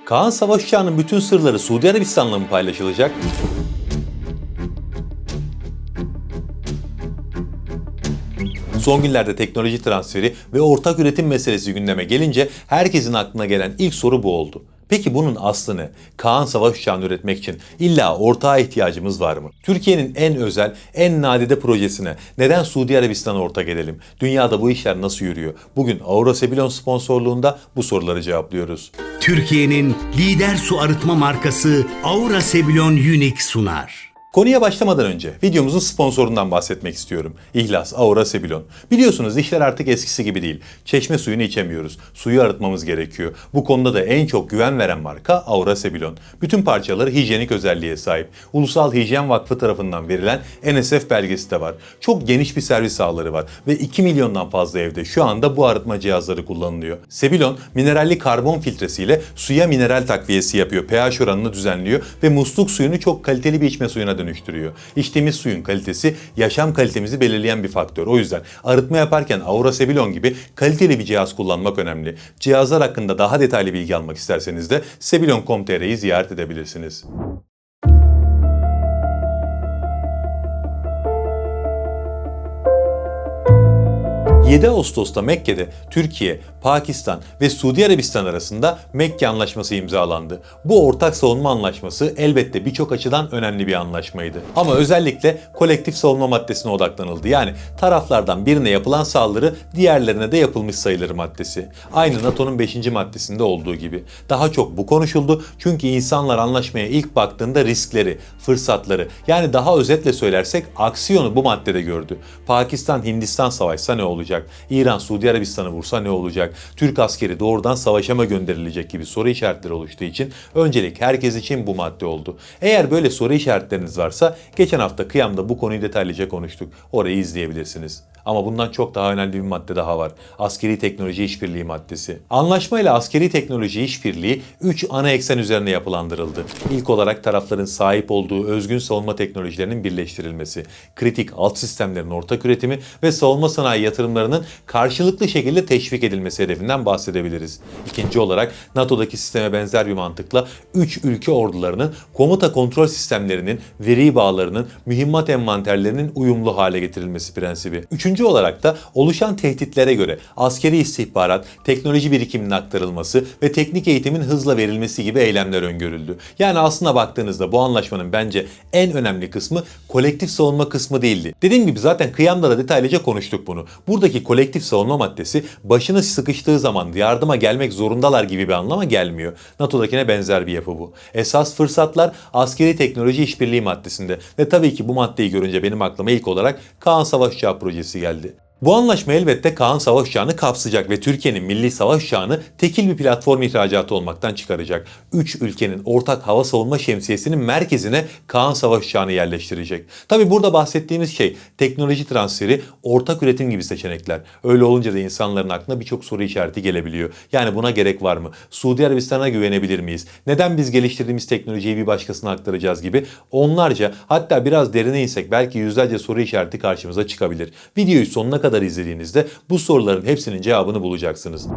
Kaan savaş uçağının bütün sırları Suudi Arabistan'la mı paylaşılacak? Son günlerde teknoloji transferi ve ortak üretim meselesi gündeme gelince herkesin aklına gelen ilk soru bu oldu. Peki bunun aslı ne? Kaan savaş uçağını üretmek için illa ortağa ihtiyacımız var mı? Türkiye'nin en özel, en nadide projesine neden Suudi Arabistan'a ortak edelim? Dünyada bu işler nasıl yürüyor? Bugün Aura Sebilon sponsorluğunda bu soruları cevaplıyoruz. Türkiye'nin lider su arıtma markası Aura Sebilon Unique sunar. Konuya başlamadan önce videomuzun sponsorundan bahsetmek istiyorum. İhlas Aura Sebilon. Biliyorsunuz işler artık eskisi gibi değil. Çeşme suyunu içemiyoruz. Suyu arıtmamız gerekiyor. Bu konuda da en çok güven veren marka Aura Sebilon. Bütün parçaları hijyenik özelliğe sahip. Ulusal Hijyen Vakfı tarafından verilen NSF belgesi de var. Çok geniş bir servis ağları var ve 2 milyondan fazla evde şu anda bu arıtma cihazları kullanılıyor. Sebilon mineralli karbon filtresiyle suya mineral takviyesi yapıyor. pH oranını düzenliyor ve musluk suyunu çok kaliteli bir içme suyuna dönüştürüyor. İçtiğimiz suyun kalitesi yaşam kalitemizi belirleyen bir faktör. O yüzden arıtma yaparken Aura Sebilon gibi kaliteli bir cihaz kullanmak önemli. Cihazlar hakkında daha detaylı bilgi almak isterseniz de sebilon.com.tr'yi ziyaret edebilirsiniz. 7 Ağustos'ta Mekke'de Türkiye, Pakistan ve Suudi Arabistan arasında Mekke Anlaşması imzalandı. Bu ortak savunma anlaşması elbette birçok açıdan önemli bir anlaşmaydı. Ama özellikle kolektif savunma maddesine odaklanıldı. Yani taraflardan birine yapılan saldırı diğerlerine de yapılmış sayılır maddesi. Aynı NATO'nun 5. maddesinde olduğu gibi. Daha çok bu konuşuldu çünkü insanlar anlaşmaya ilk baktığında riskleri, fırsatları, yani daha özetle söylersek aksiyonu bu maddede gördü. Pakistan-Hindistan savaşsa ne olacak? İran Suudi Arabistan'ı vursa ne olacak? Türk askeri doğrudan savaşa mı gönderilecek gibi soru işaretleri oluştuğu için öncelik herkes için bu madde oldu. Eğer böyle soru işaretleriniz varsa geçen hafta Kıyam'da bu konuyu detaylıca konuştuk. Orayı izleyebilirsiniz. Ama bundan çok daha önemli bir madde daha var. Askeri teknoloji işbirliği maddesi. Anlaşmayla askeri teknoloji işbirliği 3 ana eksen üzerine yapılandırıldı. İlk olarak tarafların sahip olduğu özgün savunma teknolojilerinin birleştirilmesi, kritik alt sistemlerin ortak üretimi ve savunma sanayi yatırımlarının karşılıklı şekilde teşvik edilmesi hedefinden bahsedebiliriz. İkinci olarak NATO'daki sisteme benzer bir mantıkla 3 ülke ordularının komuta kontrol sistemlerinin, veri bağlarının, mühimmat envanterlerinin uyumlu hale getirilmesi prensibi. Üçüncü olarak da oluşan tehditlere göre askeri istihbarat, teknoloji birikiminin aktarılması ve teknik eğitimin hızla verilmesi gibi eylemler öngörüldü. Yani aslına baktığınızda bu anlaşmanın bence en önemli kısmı kolektif savunma kısmı değildi. Dediğim gibi zaten Kıyam'da da detaylıca konuştuk bunu. Buradaki kolektif savunma maddesi başını sıkıştığı zaman yardıma gelmek zorundalar gibi bir anlama gelmiyor. NATO'dakine benzer bir yapı bu. Esas fırsatlar askeri teknoloji işbirliği maddesinde ve tabii ki bu maddeyi görünce benim aklıma ilk olarak Kaan Savaş Uçağı projesi geldi. Bu anlaşma elbette Kaan savaş uçağını kapsayacak ve Türkiye'nin milli savaş uçağını tekil bir platform ihracatı olmaktan çıkaracak. 3 ülkenin ortak hava savunma şemsiyesinin merkezine Kaan savaş uçağını yerleştirecek. Tabi burada bahsettiğimiz şey teknoloji transferi, ortak üretim gibi seçenekler. Öyle olunca da insanların aklına birçok soru işareti gelebiliyor. Yani buna gerek var mı? Suudi Arabistan'a güvenebilir miyiz? Neden biz geliştirdiğimiz teknolojiyi bir başkasına aktaracağız gibi onlarca, hatta biraz derine insek belki yüzlerce soru işareti karşımıza çıkabilir. Videoyu sonuna kadar izlediğinizde bu soruların hepsinin cevabını bulacaksınız.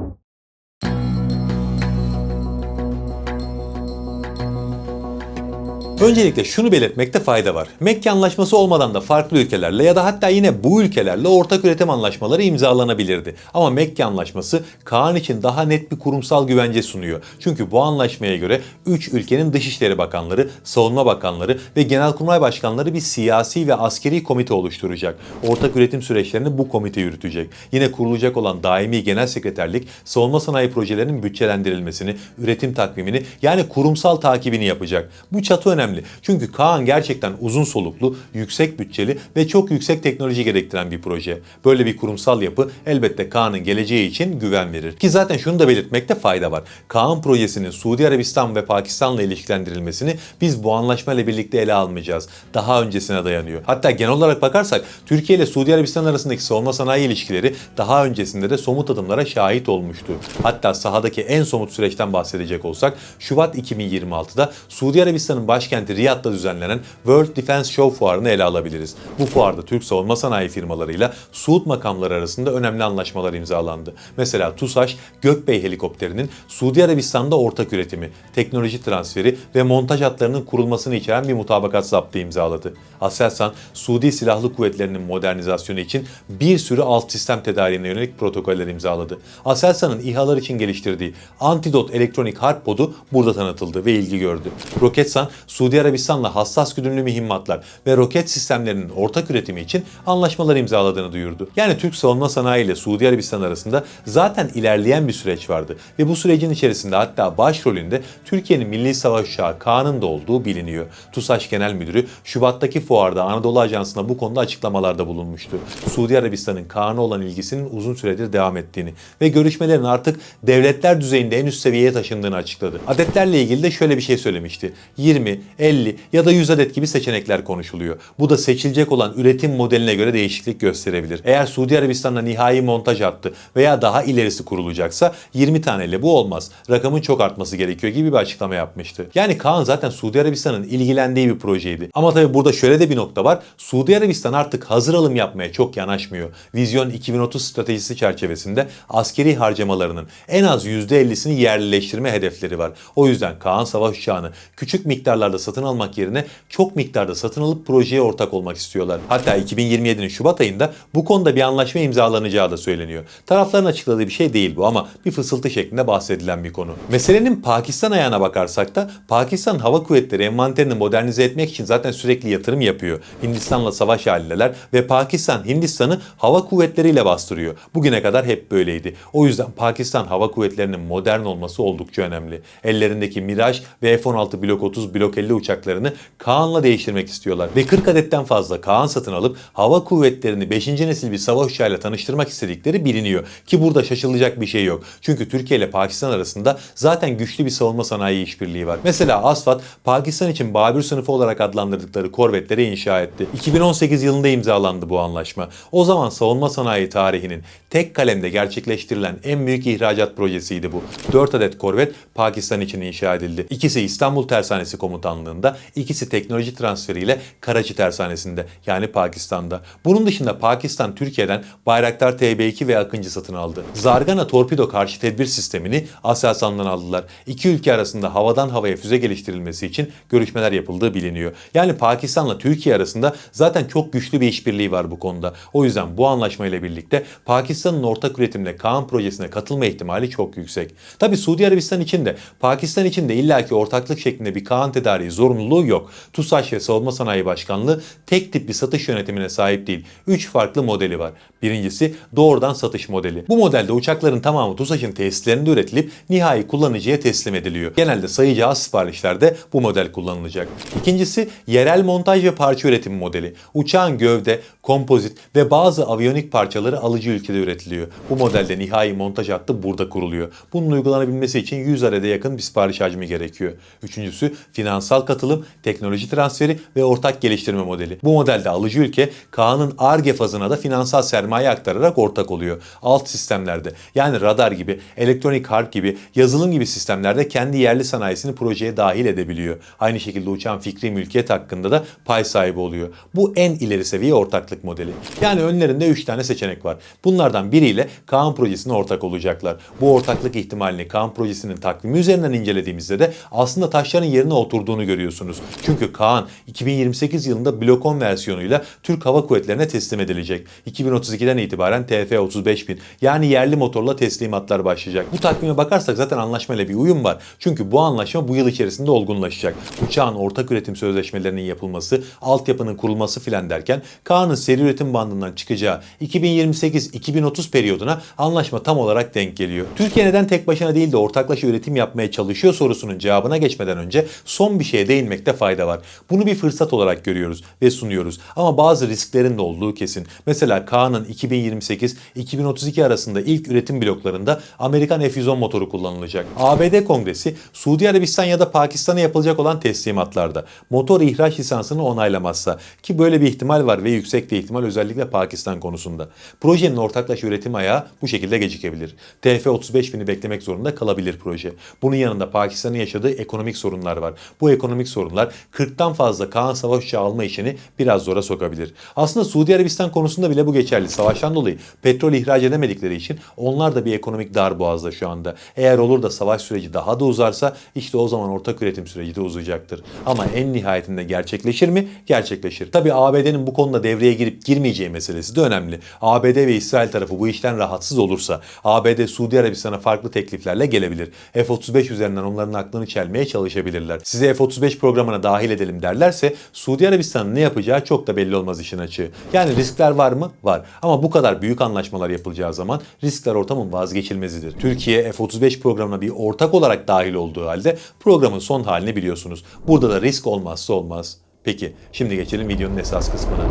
Öncelikle şunu belirtmekte fayda var. Mekke Anlaşması olmadan da farklı ülkelerle ya da hatta yine bu ülkelerle ortak üretim anlaşmaları imzalanabilirdi. Ama Mekke Anlaşması Kaan için daha net bir kurumsal güvence sunuyor. Çünkü bu anlaşmaya göre 3 ülkenin Dışişleri Bakanları, Savunma Bakanları ve Genelkurmay Başkanları bir siyasi ve askeri komite oluşturacak. Ortak üretim süreçlerini bu komite yürütecek. Yine kurulacak olan daimi genel sekreterlik savunma sanayi projelerinin bütçelendirilmesini, üretim takvimini yani kurumsal takibini yapacak. Bu çatı önemli. Çünkü Kaan gerçekten uzun soluklu, yüksek bütçeli ve çok yüksek teknoloji gerektiren bir proje. Böyle bir kurumsal yapı elbette Kaan'ın geleceği için güven verir. Ki zaten şunu da belirtmekte fayda var. Kaan projesinin Suudi Arabistan ve Pakistan'la ilişkilendirilmesini biz bu anlaşmayla birlikte ele almayacağız. Daha öncesine dayanıyor. Hatta genel olarak bakarsak Türkiye ile Suudi Arabistan arasındaki savunma sanayi ilişkileri daha öncesinde de somut adımlara şahit olmuştu. Hatta sahadaki en somut süreçten bahsedecek olsak Şubat 2026'da Suudi Arabistan'ın başkenti başkenti Riyad'da düzenlenen World Defense Show fuarını ele alabiliriz. Bu fuarda Türk savunma sanayi firmalarıyla Suud makamları arasında önemli anlaşmalar imzalandı. Mesela TUSAŞ, Gökbey helikopterinin Suudi Arabistan'da ortak üretimi, teknoloji transferi ve montaj hatlarının kurulmasını içeren bir mutabakat zaptı imzaladı. Aselsan, Suudi Silahlı Kuvvetleri'nin modernizasyonu için bir sürü alt sistem tedariğine yönelik protokoller imzaladı. Aselsan'ın İHA'lar için geliştirdiği Antidot elektronik harp podu burada tanıtıldı ve ilgi gördü. Roketsan, Suudi Arabistan'la hassas güdümlü mühimmatlar ve roket sistemlerinin ortak üretimi için anlaşmalar imzaladığını duyurdu. Yani Türk savunma sanayi ile Suudi Arabistan arasında zaten ilerleyen bir süreç vardı ve bu sürecin içerisinde hatta başrolünde Türkiye'nin milli savaş uçağı Kaan'ın da olduğu biliniyor. TUSAŞ Genel Müdürü Şubat'taki fuarda Anadolu Ajansı'na bu konuda açıklamalarda bulunmuştu. Suudi Arabistan'ın Kaan'a olan ilgisinin uzun süredir devam ettiğini ve görüşmelerin artık devletler düzeyinde en üst seviyeye taşındığını açıkladı. Adetlerle ilgili de şöyle bir şey söylemişti. 20, 50 ya da 100 adet gibi seçenekler konuşuluyor. Bu da seçilecek olan üretim modeline göre değişiklik gösterebilir. Eğer Suudi Arabistan'da nihai montaj hattı veya daha ilerisi kurulacaksa 20 taneyle bu olmaz. Rakamın çok artması gerekiyor gibi bir açıklama yapmıştı. Yani Kaan zaten Suudi Arabistan'ın ilgilendiği bir projeydi. Ama tabii burada şöyle de bir nokta var. Suudi Arabistan artık hazır alım yapmaya çok yanaşmıyor. Vizyon 2030 stratejisi çerçevesinde askeri harcamalarının en az %50'sini yerlileştirme hedefleri var. O yüzden Kaan savaş uçağını küçük miktarlarda satın almak yerine çok miktarda satın alıp projeye ortak olmak istiyorlar. Hatta 2027'nin Şubat ayında bu konuda bir anlaşma imzalanacağı da söyleniyor. Tarafların açıkladığı bir şey değil bu ama bir fısıltı şeklinde bahsedilen bir konu. Meselenin Pakistan ayağına bakarsak da Pakistan Hava Kuvvetleri envanterini modernize etmek için zaten sürekli yatırım yapıyor. Hindistan'la savaş halindeler ve Pakistan Hindistan'ı hava kuvvetleriyle bastırıyor. Bugüne kadar hep böyleydi. O yüzden Pakistan Hava Kuvvetleri'nin modern olması oldukça önemli. Ellerindeki Mirage ve F-16 Blok 30, Blok 50 uçaklarını Kaan'la değiştirmek istiyorlar. Ve 40 adetten fazla Kaan satın alıp hava kuvvetlerini 5. nesil bir savaş uçağıyla tanıştırmak istedikleri biliniyor. Ki burada şaşılacak bir şey yok. Çünkü Türkiye ile Pakistan arasında zaten güçlü bir savunma sanayi işbirliği var. Mesela ASFAD, Pakistan için Babür sınıfı olarak adlandırdıkları korvetleri inşa etti. 2018 yılında imzalandı bu anlaşma. O zaman savunma sanayi tarihinin tek kalemde gerçekleştirilen en büyük ihracat projesiydi bu. 4 adet korvet Pakistan için inşa edildi. İkisi İstanbul Tersanesi Komutanlığı'nda, ikisi teknoloji transferiyle Karaçi Tersanesi'nde yani Pakistan'da. Bunun dışında Pakistan Türkiye'den Bayraktar TB2 ve Akıncı satın aldı. Zargana torpido karşı tedbir sistemini Aselsan'dan aldılar. İki ülke arasında havadan havaya füze geliştirilmesi için görüşmeler yapıldığı biliniyor. Yani Pakistan'la Türkiye arasında zaten çok güçlü bir işbirliği var bu konuda. O yüzden bu anlaşmayla birlikte Pakistan'ın ortak üretimle Kaan projesine katılma ihtimali çok yüksek. Tabi Suudi Arabistan için de Pakistan için de illaki ortaklık şeklinde bir Kaan tedariği zorunluluğu yok. TUSAŞ ve Savunma Sanayi Başkanlığı tek tip bir satış yönetimine sahip değil. 3 farklı modeli var. Birincisi doğrudan satış modeli. Bu modelde uçakların tamamı TUSAŞ'ın tesislerinde üretilip nihai kullanıcıya teslim ediliyor. Genelde sayıca az siparişlerde bu model kullanılacak. İkincisi yerel montaj ve parça üretimi modeli. Uçağın gövde, kompozit ve bazı aviyonik parçaları alıcı ülkede üretiliyor. Bu modelde nihai montaj hattı burada kuruluyor. Bunun uygulanabilmesi için 100 adede yakın bir sipariş hacmi gerekiyor. Üçüncüsü finansal katılım, teknoloji transferi ve ortak geliştirme modeli. Bu modelde alıcı ülke Kaan'ın Ar-Ge fazına da finansal sermaye aktararak ortak oluyor. Alt sistemlerde yani radar gibi, elektronik harp gibi, yazılım gibi sistemlerde kendi yerli sanayisini projeye dahil edebiliyor. Aynı şekilde uçağın fikri mülkiyet hakkında da pay sahibi oluyor. Bu en ileri seviye ortaklık modeli. Yani önlerinde 3 tane seçenek var. Bunlardan biriyle Kaan projesine ortak olacaklar. Bu ortaklık ihtimalini Kaan projesinin takvimi üzerinden incelediğimizde de aslında taşların yerine oturduğunu görüyorsunuz. Çünkü Kaan 2028 yılında Blok 10 versiyonuyla Türk Hava Kuvvetleri'ne teslim edilecek. 2032'den itibaren TF-35.000 yani yerli motorla teslimatlar başlayacak. Bu takvime bakarsak zaten anlaşmayla bir uyum var. Çünkü bu anlaşma bu yıl içerisinde olgunlaşacak. Uçağın ortak üretim sözleşmelerinin yapılması, altyapının kurulması filan derken Kaan'ın seri üretim bandından çıkacağı 2028-2030 periyoduna anlaşma tam olarak denk geliyor. Türkiye neden tek başına değil de ortaklaşa üretim yapmaya çalışıyor sorusunun cevabına geçmeden önce son bir şeye değinmekte fayda var. Bunu bir fırsat olarak görüyoruz ve sunuyoruz. Ama bazı risklerin de olduğu kesin. Mesela Kaan'ın 2028-2032 arasında ilk üretim bloklarında Amerikan F-110 motoru kullanılacak. ABD Kongresi Suudi Arabistan ya da Pakistan'a yapılacak olan teslimatlarda motor ihraç lisansını onaylamazsa ki böyle bir ihtimal var ve yüksek bir ihtimal özellikle Pakistan konusunda. Projenin ortaklaşa üretim ayağı bu şekilde gecikebilir. TF-35.000'i beklemek zorunda kalabilir proje. Bunun yanında Pakistan'ın yaşadığı ekonomik sorunlar var. Bu ekonomik ekonomik sorunlar 40'tan fazla Kaan savaş uçağı alma işini biraz zora sokabilir. Aslında Suudi Arabistan konusunda bile bu geçerli. Savaştan dolayı petrol ihraç edemedikleri için onlar da bir ekonomik darboğazda şu anda. Eğer olur da savaş süreci daha da uzarsa işte o zaman ortak üretim süreci de uzayacaktır. Ama en nihayetinde gerçekleşir mi? Gerçekleşir. Tabii ABD'nin bu konuda devreye girip girmeyeceği meselesi de önemli. ABD ve İsrail tarafı bu işten rahatsız olursa ABD Suudi Arabistan'a farklı tekliflerle gelebilir. F-35 üzerinden onların aklını çelmeye çalışabilirler. Size F-35 programına dahil edelim derlerse Suudi Arabistan'ın ne yapacağı çok da belli olmaz işin açığı. Yani riskler var mı? Var. Ama bu kadar büyük anlaşmalar yapılacağı zaman riskler ortamın vazgeçilmezidir. Türkiye F-35 programına bir ortak olarak dahil olduğu halde programın son halini biliyorsunuz. Burada da risk olmazsa olmaz. Peki şimdi geçelim videonun esas kısmına.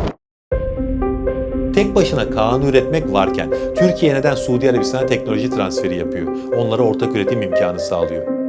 Tek başına Kaan'ı üretmek varken Türkiye neden Suudi Arabistan'a teknoloji transferi yapıyor? Onlara ortak üretim imkanı sağlıyor.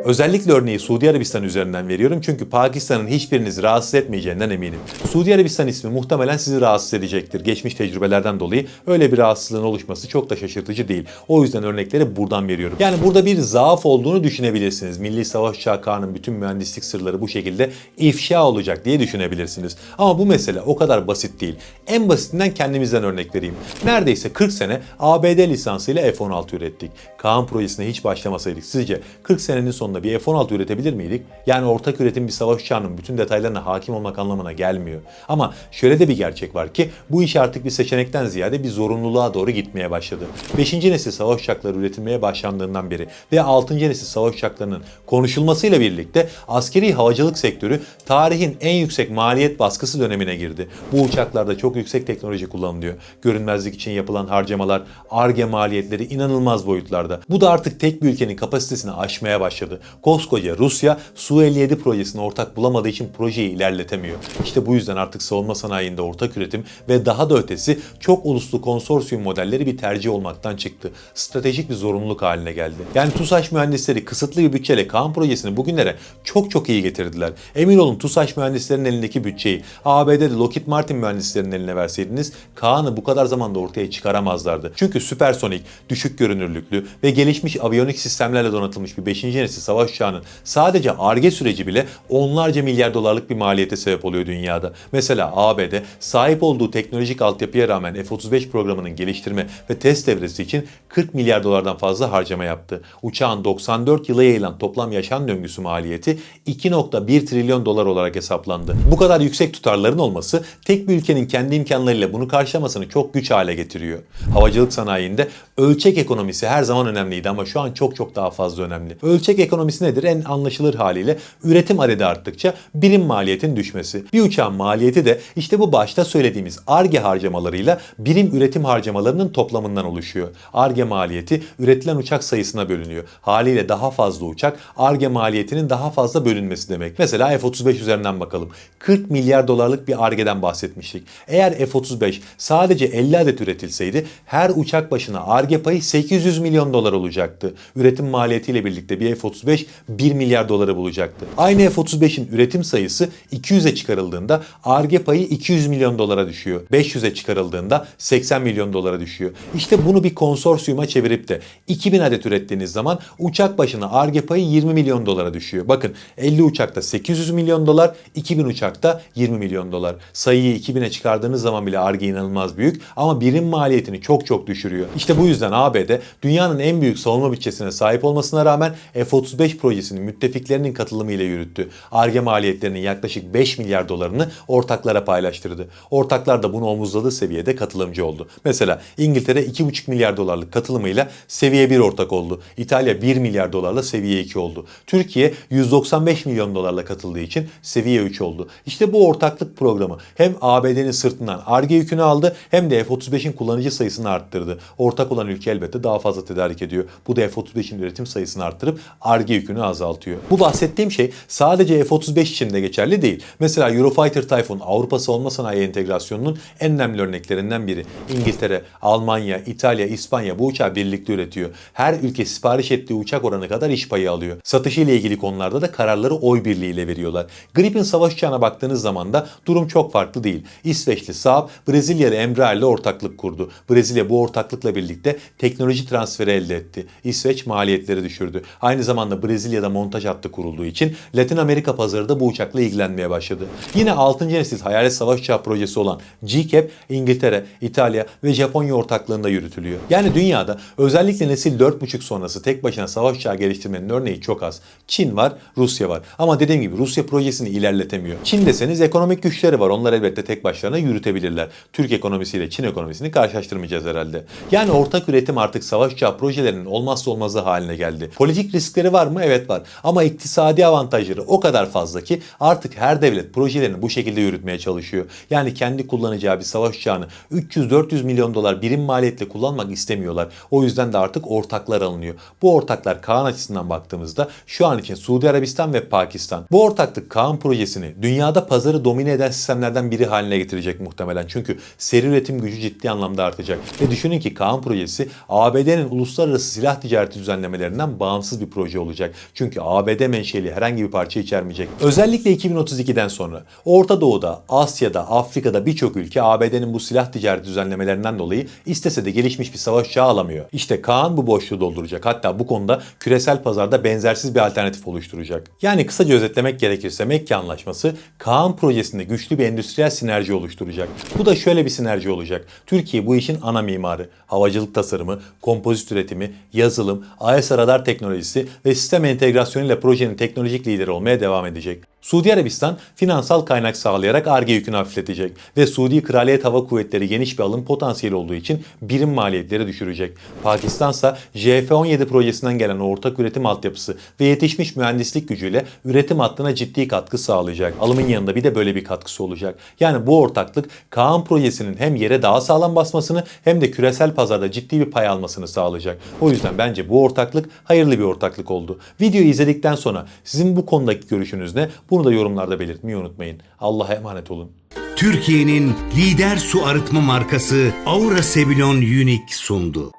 Özellikle örneği Suudi Arabistan üzerinden veriyorum çünkü Pakistan'ın hiçbirinizi rahatsız etmeyeceğinden eminim. Suudi Arabistan ismi muhtemelen sizi rahatsız edecektir. Geçmiş tecrübelerden dolayı öyle bir rahatsızlığın oluşması çok da şaşırtıcı değil. O yüzden örnekleri buradan veriyorum. Yani burada bir zaaf olduğunu düşünebilirsiniz. Milli Savaş Uçağı Kaan'ın bütün mühendislik sırları bu şekilde ifşa olacak diye düşünebilirsiniz. Ama bu mesele o kadar basit değil. En basitinden kendimizden örnek vereyim. Neredeyse 40 sene ABD lisansıyla F-16 ürettik. Kaan projesine hiç başlamasaydık sizce 40 senenin sonunda bir F-16 üretebilir miydik? Yani ortak üretim bir savaş uçağının bütün detaylarına hakim olmak anlamına gelmiyor. Ama şöyle de bir gerçek var ki bu iş artık bir seçenekten ziyade bir zorunluluğa doğru gitmeye başladı. 5. nesil savaş uçakları üretilmeye başlandığından beri ve 6. nesil savaş uçaklarının konuşulmasıyla birlikte askeri havacılık sektörü tarihin en yüksek maliyet baskısı dönemine girdi. Bu uçaklarda çok yüksek teknoloji kullanılıyor. Görünmezlik için yapılan harcamalar, Ar-Ge maliyetleri inanılmaz boyutlarda. Bu da artık tek bir ülkenin kapasitesini aşmaya başladı. Koskoca Rusya Su-57 projesine ortak bulamadığı için projeyi ilerletemiyor. İşte bu yüzden artık savunma sanayinde ortak üretim ve daha da ötesi çok uluslu konsorsiyum modelleri bir tercih olmaktan çıktı. Stratejik bir zorunluluk haline geldi. Yani TUSAŞ mühendisleri kısıtlı bir bütçeyle Kaan projesini bugünlere çok iyi getirdiler. Emin olun TUSAŞ mühendislerinin elindeki bütçeyi ABD'de Lockheed Martin mühendislerinin eline verseydiniz Kaan'ı bu kadar zamanda ortaya çıkaramazlardı. Çünkü süpersonik, düşük görünürlüklü ve gelişmiş aviyonik sistemlerle donatılmış bir 5. nesil savaş uçağının sadece Ar-Ge süreci bile onlarca milyar dolarlık bir maliyete sebep oluyor dünyada. Mesela ABD sahip olduğu teknolojik altyapıya rağmen F-35 programının geliştirme ve test devresi için 40 milyar dolardan fazla harcama yaptı. Uçağın 94 yıla yayılan toplam yaşam döngüsü maliyeti 2,1 trilyon dolar olarak hesaplandı. Bu kadar yüksek tutarların olması tek bir ülkenin kendi imkanlarıyla bunu karşılamasını çok güç hale getiriyor. Havacılık sanayinde ölçek ekonomisi her zaman önemliydi ama şu an çok daha fazla önemli. Ölçek ekonomisi nedir? En anlaşılır haliyle üretim adedi arttıkça birim maliyetin düşmesi. Bir uçağın maliyeti de işte bu başta söylediğimiz Ar-Ge harcamalarıyla birim üretim harcamalarının toplamından oluşuyor. Ar-Ge maliyeti üretilen uçak sayısına bölünüyor. Haliyle daha fazla uçak Ar-Ge maliyetinin daha fazla bölünmesi demek. Mesela F-35 üzerinden bakalım. 40 milyar dolarlık bir Ar-Ge'den bahsetmiştik. Eğer F-35 sadece 50 adet üretilseydi her uçak başına Ar-Ge payı 800 milyon dolar olacaktı. Üretim maliyetiyle birlikte bir F-35 1 milyar doları bulacaktı. Aynı F-35'in üretim sayısı 200'e çıkarıldığında Ar-Ge payı 200 milyon dolara düşüyor. 500'e çıkarıldığında 80 milyon dolara düşüyor. İşte bunu bir konsorsiyuma çevirip de 2000 adet ürettiğiniz zaman uçak başına Ar-Ge payı 20 milyon dolara düşüyor. Bakın 50 uçakta 800 milyon dolar, 2000 uçakta 20 milyon dolar. Sayıyı 2000'e çıkardığınız zaman bile Ar-Ge inanılmaz büyük ama birim maliyetini çok düşürüyor. İşte bu yüzden ABD dünyanın en büyük savunma bütçesine sahip olmasına rağmen F-35 projesini müttefiklerinin katılımıyla yürüttü. Ar-Ge maliyetlerinin yaklaşık 5 milyar dolarını ortaklara paylaştırdı. Ortaklar da bunu omuzladığı seviyede katılımcı oldu. Mesela İngiltere 2,5 milyar dolarlık katılımıyla seviye 1 ortak oldu. İtalya 1 milyar dolarla seviye 2 oldu. Türkiye 195 milyon dolarla katıldığı için seviye 3 oldu. İşte bu ortaklık programı hem ABD'nin sırtından Ar-Ge yükünü aldı hem de F-35'in kullanıcı sayısını arttırdı. Ortak olan ülke elbette daha fazla tedarik ediyor. Bu da F-35'in üretim sayısını arttırıp Ar-Ge Ar-Ge yükünü azaltıyor. Bu bahsettiğim şey sadece F-35 için de geçerli değil. Mesela Eurofighter Typhoon Avrupa savunma sanayi entegrasyonunun en önemli örneklerinden biri. İngiltere, Almanya, İtalya, İspanya bu uçağı birlikte üretiyor. Her ülke sipariş ettiği uçak oranı kadar iş payı alıyor. Satışı ile ilgili konularda da kararları oy birliğiyle veriyorlar. Gripen savaş uçağına baktığınız zaman da durum çok farklı değil. İsveçli Saab, Brezilyalı Embraer ile ortaklık kurdu. Brezilya bu ortaklıkla birlikte teknoloji transferi elde etti. İsveç maliyetleri düşürdü. Aynı zamanda Brezilya'da montaj hattı kurulduğu için Latin Amerika pazarı da bu uçakla ilgilenmeye başladı. Yine 6. nesil hayalet savaş uçağı projesi olan GCAP, İngiltere, İtalya ve Japonya ortaklığında yürütülüyor. Yani dünyada özellikle nesil 4.5 sonrası tek başına savaş uçağı geliştirmenin örneği çok az. Çin var, Rusya var. Ama dediğim gibi Rusya projesini ilerletemiyor. Çin deseniz ekonomik güçleri var. Onlar elbette tek başlarına yürütebilirler. Türk ekonomisiyle Çin ekonomisini karşılaştırmayacağız herhalde. Yani ortak üretim artık savaş uçağı projelerinin olmazsa olmazı haline geldi. Politik riskleri var mı? Evet var. Ama iktisadi avantajları o kadar fazla ki artık her devlet projelerini bu şekilde yürütmeye çalışıyor. Yani kendi kullanacağı bir savaş uçağını 300-400 milyon dolar birim maliyetle kullanmak istemiyorlar. O yüzden de artık ortaklar alınıyor. Bu ortaklar Kaan açısından baktığımızda şu an için Suudi Arabistan ve Pakistan. Bu ortaklık Kaan projesini dünyada pazarı domine eden sistemlerden biri haline getirecek muhtemelen. Çünkü seri üretim gücü ciddi anlamda artacak. Ve düşünün ki Kaan projesi ABD'nin uluslararası silah ticareti düzenlemelerinden bağımsız bir proje olacak. Çünkü ABD menşeli herhangi bir parça içermeyecek. Özellikle 2032'den sonra Orta Doğu'da, Asya'da, Afrika'da birçok ülke ABD'nin bu silah ticareti düzenlemelerinden dolayı istese de gelişmiş bir savaş uçağı alamıyor. İşte Kaan bu boşluğu dolduracak. Hatta bu konuda küresel pazarda benzersiz bir alternatif oluşturacak. Yani kısaca özetlemek gerekirse Mekke Anlaşması Kaan projesinde güçlü bir endüstriyel sinerji oluşturacak. Bu da şöyle bir sinerji olacak. Türkiye bu işin ana mimarı. Havacılık tasarımı, kompozit üretimi, yazılım, AESA radar teknolojisi ve sistem entegrasyonuyla projenin teknolojik lideri olmaya devam edecek. Suudi Arabistan finansal kaynak sağlayarak Ar-Ge yükünü hafifletecek ve Suudi Kraliyet Hava Kuvvetleri geniş bir alım potansiyeli olduğu için birim maliyetleri düşürecek. Pakistan ise JF-17 projesinden gelen ortak üretim altyapısı ve yetişmiş mühendislik gücüyle üretim hattına ciddi katkı sağlayacak. Alımın yanında bir de böyle bir katkısı olacak. Yani bu ortaklık Kaan projesinin hem yere daha sağlam basmasını hem de küresel pazarda ciddi bir pay almasını sağlayacak. O yüzden bence bu ortaklık hayırlı bir ortaklık oldu. Videoyu izledikten sonra sizin bu konudaki görüşünüz ne? Bunu da yorumlarda belirtmeyi unutmayın. Allah'a emanet olun. Türkiye'nin lider su arıtma markası Aura Sebilon Unique sundu.